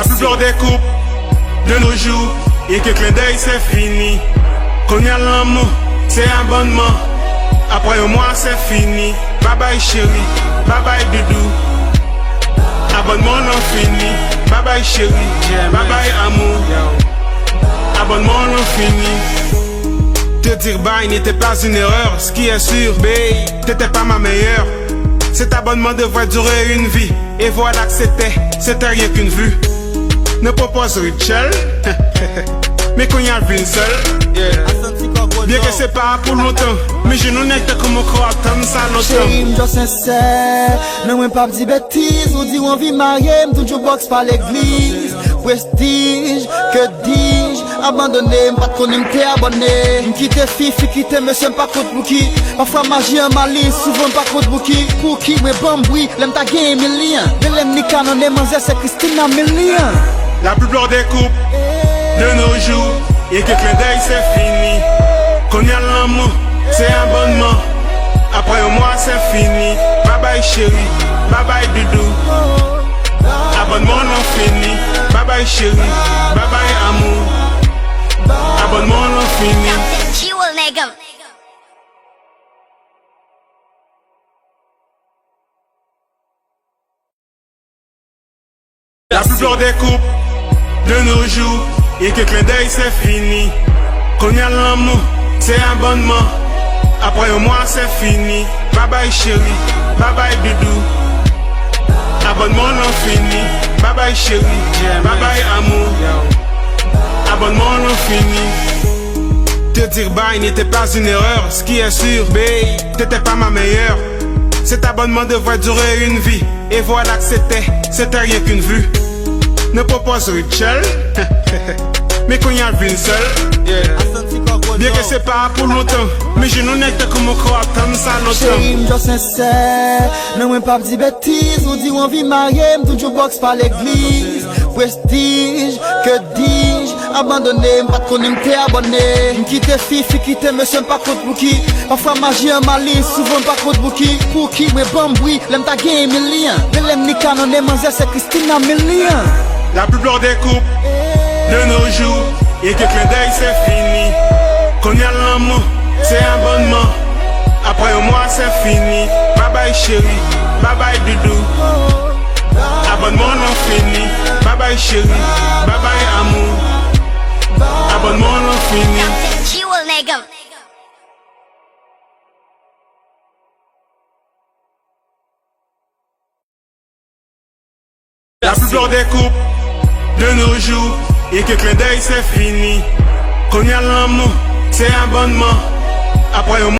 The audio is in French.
plupart des couples de nos jours, et que clin d'œil c'est fini. Qu'on y a l'amour, c'est abonnement. Après un mois c'est fini. Bye bye chérie, bye bye doudou. Abonnement non fini. Bye bye chérie, bye bye amour. Abonnement non fini. Te dire bye n'était pas une erreur. Ce qui est sûr, babe, t'étais pas ma meilleure. Cet abonnement devrait durer une vie. Et voilà que c'était rien qu'une vue. Ne propose Rachel, mais qu'on y a vu une seule. Bien que c'est pas pour longtemps, mais je n'en ai que comme au croix, comme ça longtemps. Chérie, m'jò sincère, non m'en pas dit bêtises. On dit on vit marié, m'touche box par l'église. Prestige, que dis-je, abandonné, m'pas de connaître m'te abonné. M'quitte fifi, quitte monsieur, m'pas contre bouki. Parfois magie en malice, souvent m'pas contre bouki. Pour qui, mais bamboui, l'aime ta game million. De l'aime ni canon, des manzères, c'est Christina million. La plupart des couples de nos jours, et que clin d'œil c'est fini. Qu'on y a l'amour, c'est abonnement. Après un mois c'est fini. Bye bye chérie, bye bye doudou. Abonnement non fini. Bye bye chérie, bye bye amour. Abonnement non fini. La plupart des couples de nos jours, et que clin d'œil c'est fini. Qu'on y a l'amour, c'est abonnement. Après un mois c'est fini. Bye bye chérie, bye bye doudou. Abonnement non fini. Bye bye chérie, bye bye amour. Abonnement non fini. Te dire bye n'était pas une erreur. Ce qui est sûr, babe, t'étais pas ma meilleure. Cet abonnement devrait durer une vie. Et voilà que c'était rien qu'une vue. Ne propose Rachel, mais qu'on y a vu une seule. Bien que c'est pas pour longtemps, mais je n'en ai que comme au croix, comme ça longtemps. Chérie, m'jò sincère, non m'en pas dit bêtises. On dit on vit marié, m'touche box par l'église. Prestige, que dis-je, abandonné, m'pas de connaître m'te abonné. M'quitte fifi, quitte monsieur, m'pas contre bouki. Parfois magie en malice, souvent m'pas contre bouki. Pour qui, mais bamboui, l'aime ta game million. De l'aime ni canon, des manzères, c'est Christina million. La plupart des couples de nos jours, et que clin d'œil c'est fini. Qu'on y a l'amour, c'est abonnement. Après un mois c'est fini. Bye bye chérie, bye bye doudou. Abonnement non fini. Bye bye chérie, bye bye amour. Abonnement non fini. La plupart des couples de nos jours, et que clin d'œil c'est fini. Qu'on y a l'amour, c'est abonnement. Après un